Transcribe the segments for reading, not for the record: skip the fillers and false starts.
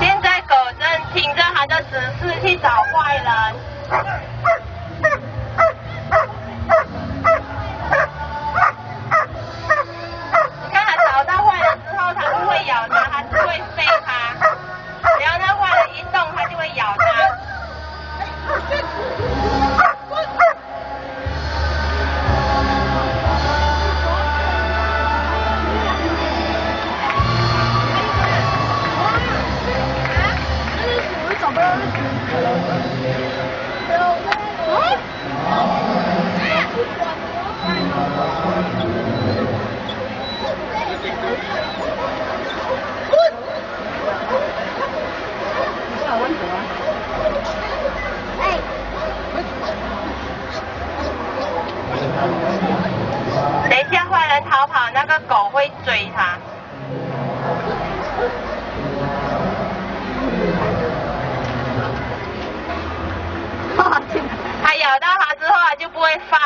现在狗正听着它的指示去找坏人。你看它找到坏人之后，它不会咬它，它只会飞它。只要那坏人一动，它就会咬它。等一下坏人逃跑，那个狗会追他。它咬到它之后，它就不会放。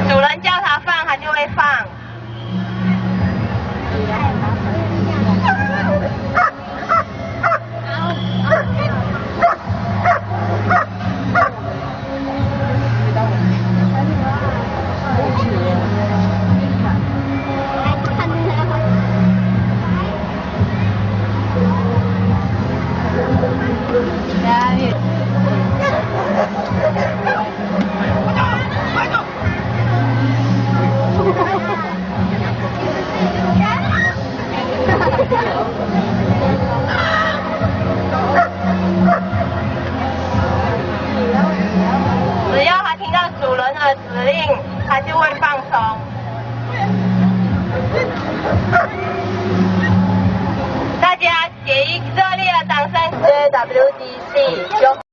主人叫它放，它就会放。只要它听到主人的指令，它就会放松。大家给一热烈的掌声！ JWDC。